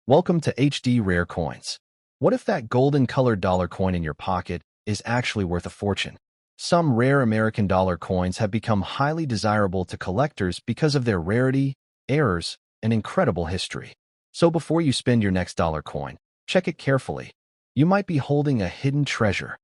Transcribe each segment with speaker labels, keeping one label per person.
Speaker 1: Welcome to HD Rare Coins. What if that golden-colored dollar coin in your pocket is actually worth a fortune? Some rare American dollar coins have become highly desirable to collectors because of their rarity, errors, and incredible history. So before you spend your next dollar coin, check it carefully. You might be holding a hidden treasure.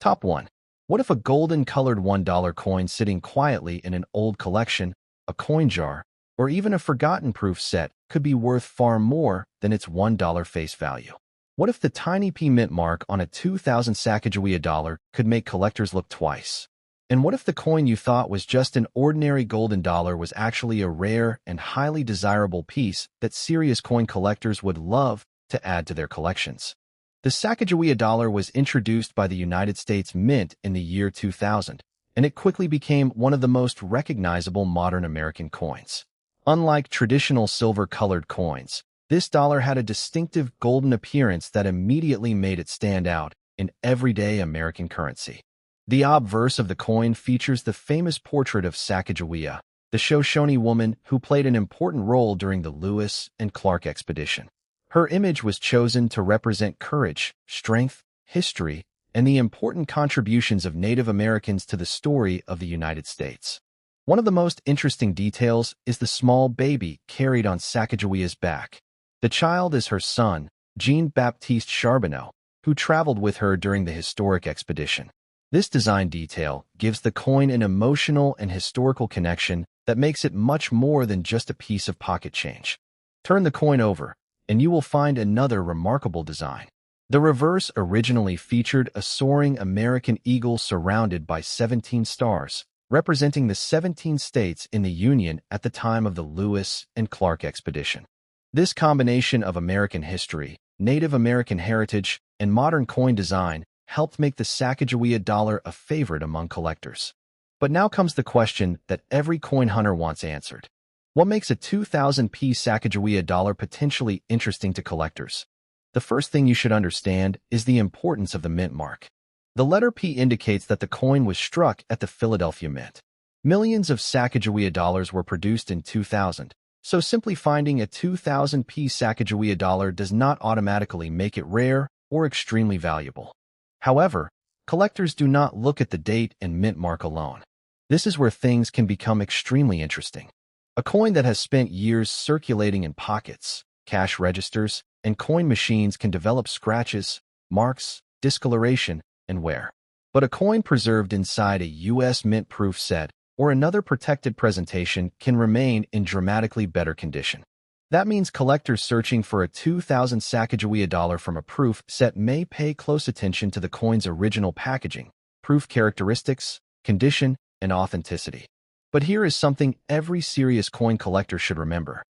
Speaker 1: Top 1. What if a golden-colored $1 coin sitting quietly in an old collection, a coin jar, or even a forgotten proof set could be worth far more than its $1 face value? What if the tiny P mint mark on a 2000 Sacagawea dollar could make collectors look twice? And what if the coin you thought was just an ordinary golden dollar was actually a rare and highly desirable piece that serious coin collectors would love to add to their collections? The Sacagawea dollar was introduced by the United States Mint in the year 2000, and it quickly became one of the most recognizable modern American coins. Unlike traditional silver-colored coins, this dollar had a distinctive golden appearance that immediately made it stand out in everyday American currency. The obverse of the coin features the famous portrait of Sacagawea, the Shoshone woman who played an important role during the Lewis and Clark expedition. Her image was chosen to represent courage, strength, history, and the important contributions of Native Americans to the story of the United States. One of the most interesting details is the small baby carried on Sacagawea's back. The child is her son, Jean-Baptiste Charbonneau, who traveled with her during the historic expedition. This design detail gives the coin an emotional and historical connection that makes it much more than just a piece of pocket change. Turn the coin over, and you will find another remarkable design. The reverse originally featured a soaring American eagle surrounded by 17 stars, representing the 17 states in the Union at the time of the Lewis and Clark expedition. This combination of American history, Native American heritage, and modern coin design helped make the Sacagawea dollar a favorite among collectors. But now comes the question that every coin hunter wants answered. What makes a 2000p Sacagawea dollar potentially interesting to collectors? The first thing you should understand is the importance of the mint mark. The letter P indicates that the coin was struck at the Philadelphia Mint. Millions of Sacagawea dollars were produced in 2000, so simply finding a 2000p Sacagawea dollar does not automatically make it rare or extremely valuable. However, collectors do not look at the date and mint mark alone. This is where things can become extremely interesting. A coin that has spent years circulating in pockets, cash registers, and coin machines can develop scratches, marks, discoloration, and wear. But a coin preserved inside a U.S. mint-proof set or another protected presentation can remain in dramatically better condition. That means collectors searching for a 2000 Sacagawea dollar from a proof set may pay close attention to the coin's original packaging, proof characteristics, condition, and authenticity. But here is something every serious coin collector should remember.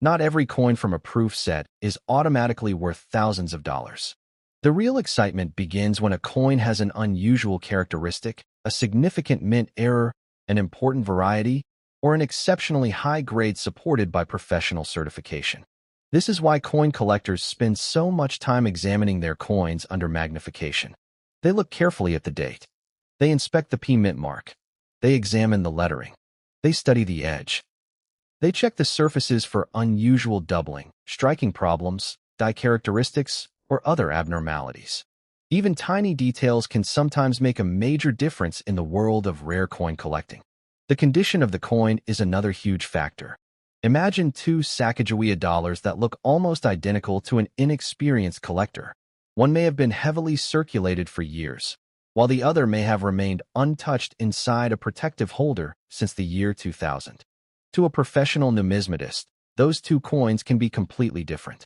Speaker 1: Not every coin from a proof set is automatically worth thousands of dollars. The real excitement begins when a coin has an unusual characteristic, a significant mint error, an important variety, or an exceptionally high grade supported by professional certification. This is why coin collectors spend so much time examining their coins under magnification. They look carefully at the date. They inspect the P mint mark. They examine the lettering. They study the edge. They check the surfaces for unusual doubling, striking problems, die characteristics, or other abnormalities. Even tiny details can sometimes make a major difference in the world of rare coin collecting. The condition of the coin is another huge factor. Imagine two Sacagawea dollars that look almost identical to an inexperienced collector. One may have been heavily circulated for years, while the other may have remained untouched inside a protective holder since the year 2000. To a professional numismatist, those two coins can be completely different.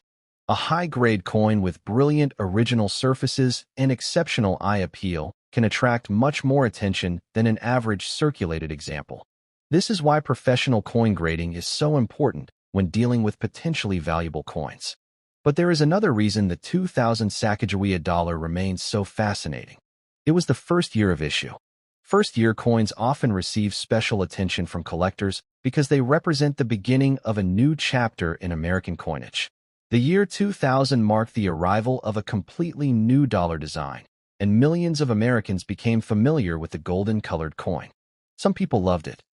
Speaker 1: A high-grade coin with brilliant original surfaces and exceptional eye appeal can attract much more attention than an average circulated example. This is why professional coin grading is so important when dealing with potentially valuable coins. But there is another reason the 2000 Sacagawea dollar remains so fascinating. It was the first year of issue. First-year coins often receive special attention from collectors because they represent the beginning of a new chapter in American coinage. The year 2000 marked the arrival of a completely new dollar design, and millions of Americans became familiar with the golden-colored coin. Some people loved it.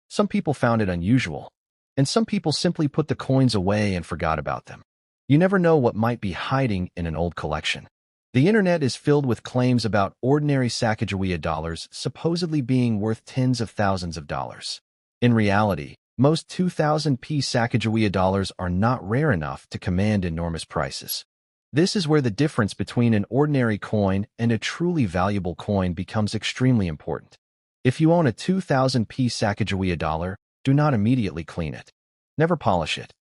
Speaker 1: Some people found it unusual, and some people simply put the coins away and forgot about them. You never know what might be hiding in an old collection. The internet is filled with claims about ordinary Sacagawea dollars supposedly being worth tens of thousands of dollars. In reality, most 2000p Sacagawea dollars are not rare enough to command enormous prices. This is where the difference between an ordinary coin and a truly valuable coin becomes extremely important. If you own a 2000p Sacagawea dollar, do not immediately clean it. Never polish it.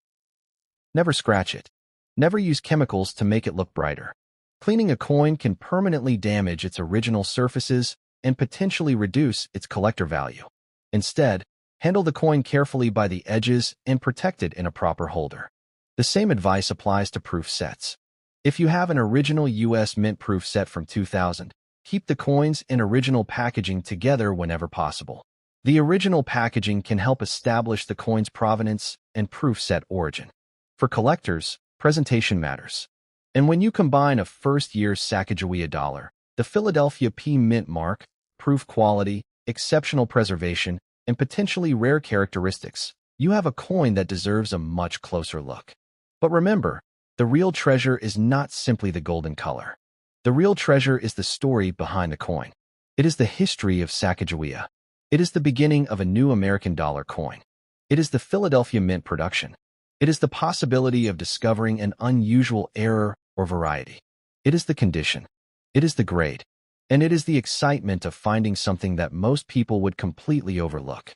Speaker 1: Never scratch it. Never use chemicals to make it look brighter. Cleaning a coin can permanently damage its original surfaces and potentially reduce its collector value. Instead, handle the coin carefully by the edges and protect it in a proper holder. The same advice applies to proof sets. If you have an original U.S. Mint proof set from 2000, keep the coins and original packaging together whenever possible. The original packaging can help establish the coin's provenance and proof set origin. For collectors, presentation matters. And when you combine a first-year Sacagawea dollar, the Philadelphia P Mint mark, proof quality, exceptional preservation, and potentially rare characteristics, you have a coin that deserves a much closer look. But remember, the real treasure is not simply the golden color. The real treasure is the story behind the coin. It is the history of Sacagawea. It is the beginning of a new American dollar coin. It is the Philadelphia Mint production. It is the possibility of discovering an unusual error or variety. It is the condition. It is the grade. And it is the excitement of finding something that most people would completely overlook.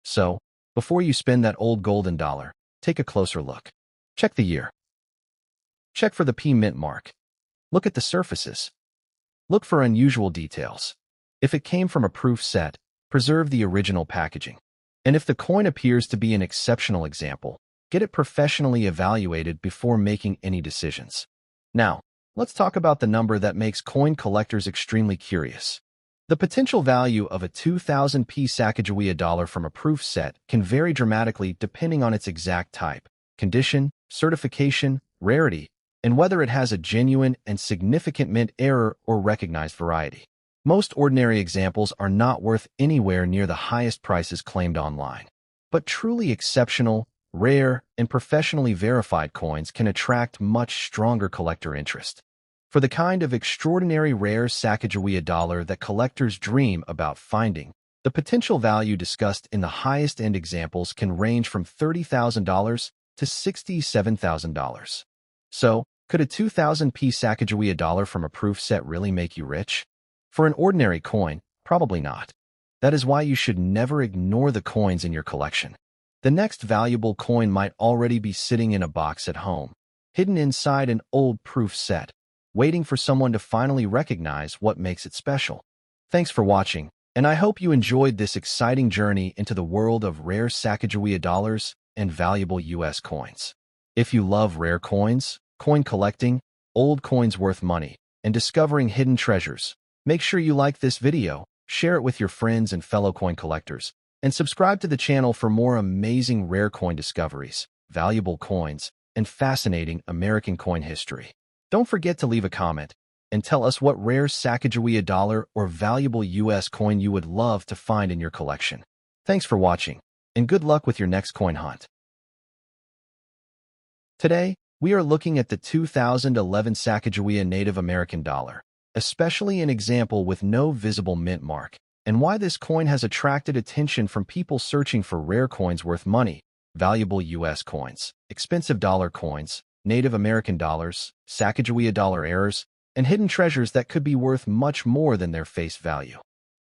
Speaker 1: So, before you spend that old golden dollar, take a closer look. Check the year. Check for the P Mint mark. Look at the surfaces. Look for unusual details. If it came from a proof set, preserve the original packaging. And if the coin appears to be an exceptional example, get it professionally evaluated before making any decisions. Now, let's talk about the number that makes coin collectors extremely curious. The potential value of a 2000p Sacagawea dollar from a proof set can vary dramatically depending on its exact type, condition, certification, rarity, and whether it has a genuine and significant mint error or recognized variety. Most ordinary examples are not worth anywhere near the highest prices claimed online. But truly exceptional, rare, and professionally verified coins can attract much stronger collector interest. For the kind of extraordinary rare Sacagawea dollar that collectors dream about finding, the potential value discussed in the highest-end examples can range from $30,000 to $67,000. So, could a 2000p Sacagawea dollar from a proof set really make you rich? For an ordinary coin, probably not. That is why you should never ignore the coins in your collection. The next valuable coin might already be sitting in a box at home, hidden inside an old proof set, waiting for someone to finally recognize what makes it special. Thanks for watching, and I hope you enjoyed this exciting journey into the world of rare Sacagawea dollars and valuable U.S. coins. If you love rare coins, coin collecting, old coins worth money, and discovering hidden treasures, make sure you like this video, share it with your friends and fellow coin collectors, and subscribe to the channel for more amazing rare coin discoveries, valuable coins, and fascinating American coin history. Don't forget to leave a comment and tell us what rare Sacagawea dollar or valuable U.S. coin you would love to find in your collection. Thanks for watching, and good luck with your next coin hunt. Today, we are looking at the 2011 Sacagawea Native American dollar, especially an example with no visible mint mark, and why this coin has attracted attention from people searching for rare coins worth money, valuable U.S. coins, expensive dollar coins, Native American dollars, Sacagawea dollar errors, and hidden treasures that could be worth much more than their face value.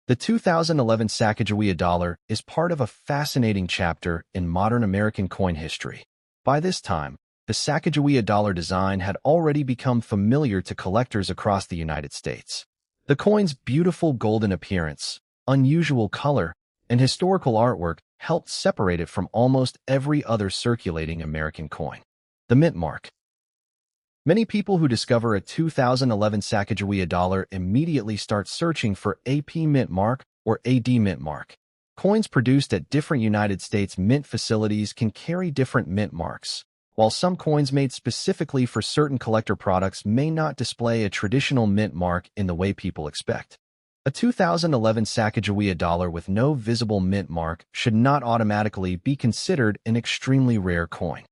Speaker 1: The 2011 Sacagawea dollar is part of a fascinating chapter in modern American coin history. By this time, the Sacagawea dollar design had already become familiar to collectors across the United States. The coin's beautiful golden appearance, unusual color, and historical artwork helped separate it from almost every other circulating American coin. The mint mark. Many people who discover a 2011 Sacagawea dollar immediately start searching for AP mint mark or AD mint mark. Coins produced at different United States mint facilities can carry different mint marks, while some coins made specifically for certain collector products may not display a traditional mint mark in the way people expect. A 2011 Sacagawea dollar with no visible mint mark should not automatically be considered an extremely rare coin.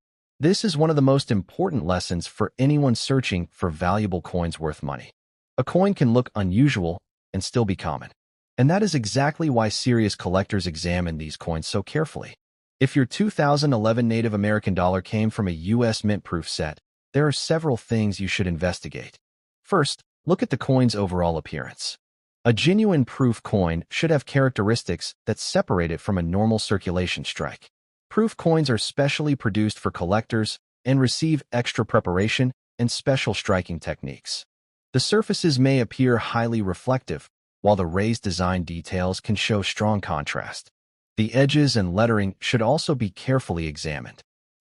Speaker 1: This is one of the most important lessons for anyone searching for valuable coins worth money. A coin can look unusual and still be common. And that is exactly why serious collectors examine these coins so carefully. If your 2011 Native American dollar came from a U.S. mint-proof set, there are several things you should investigate. First, look at the coin's overall appearance. A genuine proof coin should have characteristics that separate it from a normal circulation strike. Proof coins are specially produced for collectors and receive extra preparation and special striking techniques. The surfaces may appear highly reflective, while the raised design details can show strong contrast. The edges and lettering should also be carefully examined.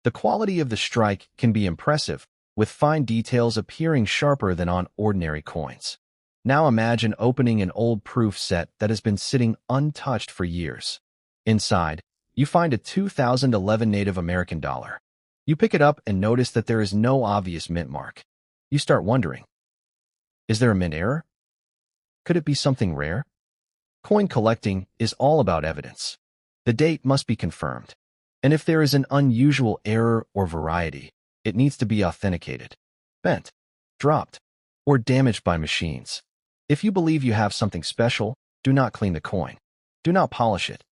Speaker 1: The quality of the strike can be impressive, with fine details appearing sharper than on ordinary coins. Now imagine opening an old proof set that has been sitting untouched for years. Inside, you find a 2011 Native American dollar. You pick it up and notice that there is no obvious mint mark. You start wondering, is there a mint error? Could it be something rare? Coin collecting is all about evidence. The date must be confirmed. And if there is an unusual error or variety, it needs to be authenticated, bent, dropped, or damaged by machines. If you believe you have something special, do not clean the coin. Do not polish it.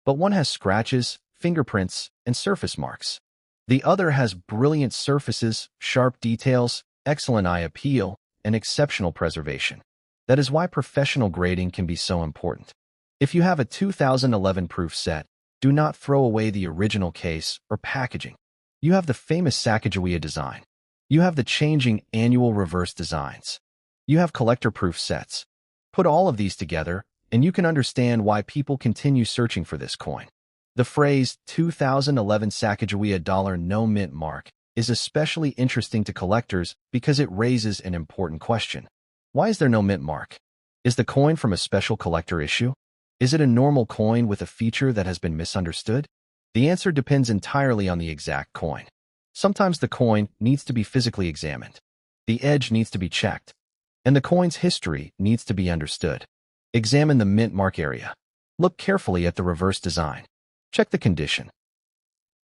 Speaker 1: But one has scratches, fingerprints, and surface marks. The other has brilliant surfaces, sharp details, excellent eye appeal, and exceptional preservation. That is why professional grading can be so important. If you have a 2011 proof set, do not throw away the original case or packaging. You have the famous Sacagawea design. You have the changing annual reverse designs. You have collector-proof sets. Put all of these together, and you can understand why people continue searching for this coin. The phrase 2011 Sacagawea dollar no mint mark is especially interesting to collectors because it raises an important question. Why is there no mint mark? Is the coin from a special collector issue? Is it a normal coin with a feature that has been misunderstood? The answer depends entirely on the exact coin. Sometimes the coin needs to be physically examined. The edge needs to be checked. And the coin's history needs to be understood. Examine the mint mark area. Look carefully at the reverse design. Check the condition.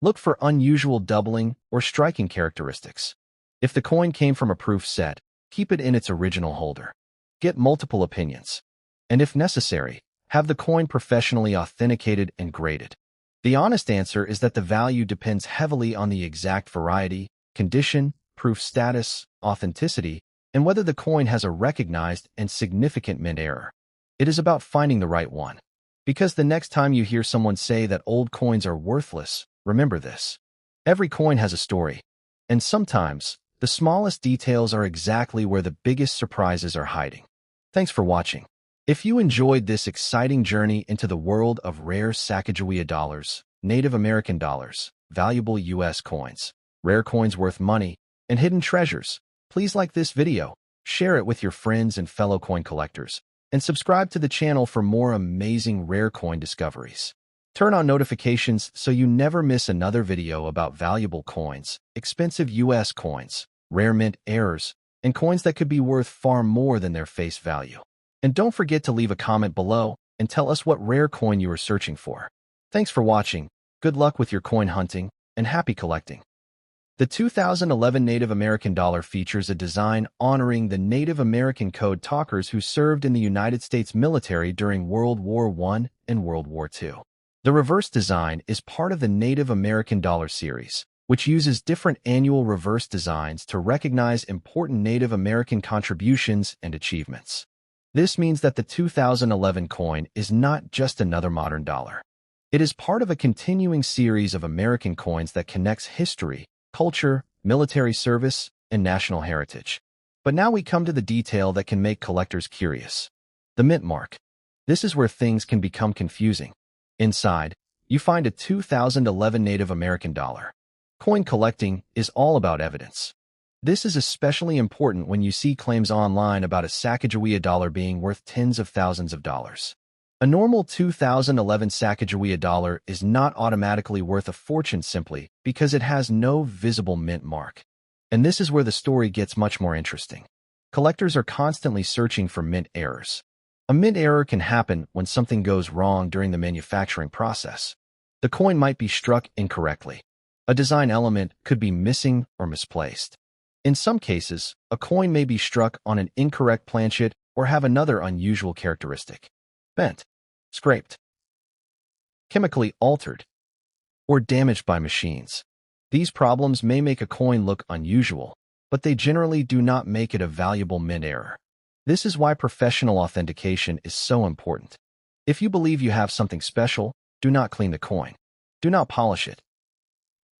Speaker 1: Look for unusual doubling or striking characteristics. If the coin came from a proof set, keep it in its original holder. Get multiple opinions. And if necessary, have the coin professionally authenticated and graded. The honest answer is that the value depends heavily on the exact variety, condition, proof status, authenticity, and whether the coin has a recognized and significant mint error. It is about finding the right one. Because the next time you hear someone say that old coins are worthless, remember this. Every coin has a story. And sometimes, the smallest details are exactly where the biggest surprises are hiding. Thanks for watching. If you enjoyed this exciting journey into the world of rare Sacagawea dollars, Native American dollars, valuable U.S. coins, rare coins worth money, and hidden treasures, please like this video, share it with your friends and fellow coin collectors, and subscribe to the channel for more amazing rare coin discoveries. Turn on notifications so you never miss another video about valuable coins, expensive U.S. coins, rare mint errors, and coins that could be worth far more than their face value. And don't forget to leave a comment below and tell us what rare coin you are searching for. Thanks for watching, good luck with your coin hunting, and happy collecting. The 2011 Native American dollar features a design honoring the Native American code talkers who served in the United States military during World War I and World War II. The reverse design is part of the Native American dollar series, which uses different annual reverse designs to recognize important Native American contributions and achievements. This means that the 2011 coin is not just another modern dollar. It is part of a continuing series of American coins that connects history, culture, military service, and national heritage. But now we come to the detail that can make collectors curious. The mint mark. This is where things can become confusing. Inside, you find a 2011 Native American dollar. Coin collecting is all about evidence. This is especially important when you see claims online about a Sacagawea dollar being worth tens of thousands of dollars. A normal 2011 Sacagawea dollar is not automatically worth a fortune simply because it has no visible mint mark. And this is where the story gets much more interesting. Collectors are constantly searching for mint errors. A mint error can happen when something goes wrong during the manufacturing process. The coin might be struck incorrectly. A design element could be missing or misplaced. In some cases, a coin may be struck on an incorrect planchet or have another unusual characteristic. Bent, scraped, chemically altered, or damaged by machines. These problems may make a coin look unusual, but they generally do not make it a valuable mint error. This is why professional authentication is so important. If you believe you have something special, do not clean the coin. Do not polish it.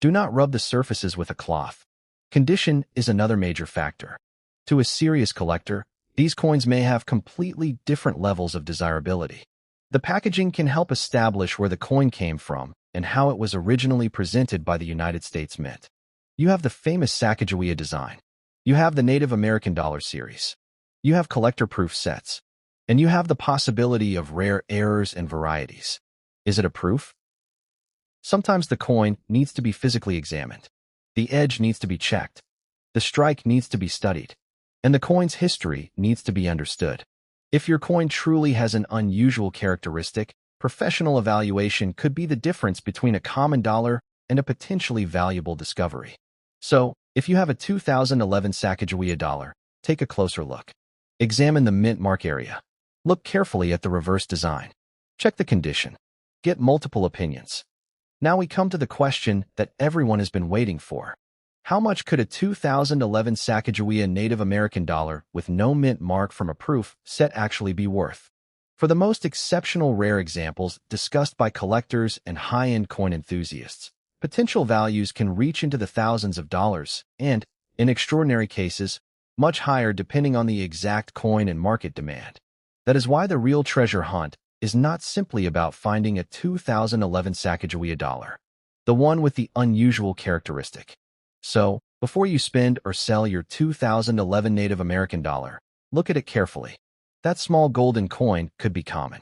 Speaker 1: Do not rub the surfaces with a cloth. Condition is another major factor. To a serious collector, these coins may have completely different levels of desirability. The packaging can help establish where the coin came from and how it was originally presented by the United States Mint. You have the famous Sacagawea design. You have the Native American dollar series. You have collector-proof sets. And you have the possibility of rare errors and varieties. Is it a proof? Sometimes the coin needs to be physically examined. The edge needs to be checked. The strike needs to be studied. And the coin's history needs to be understood. If your coin truly has an unusual characteristic, professional evaluation could be the difference between a common dollar and a potentially valuable discovery. So, if you have a 2011 Sacagawea dollar, take a closer look. Examine the mint mark area. Look carefully at the reverse design. Check the condition. Get multiple opinions. Now we come to the question that everyone has been waiting for. How much could a 2011 Sacagawea Native American dollar with no mint mark from a proof set actually be worth? For the most exceptional rare examples discussed by collectors and high-end coin enthusiasts, potential values can reach into the thousands of dollars and, in extraordinary cases, much higher depending on the exact coin and market demand. That is why the real treasure hunt is not simply about finding a 2011 Sacagawea dollar, the one with the unusual characteristic. So, before you spend or sell your 2011 Native American dollar, look at it carefully. That small golden coin could be common.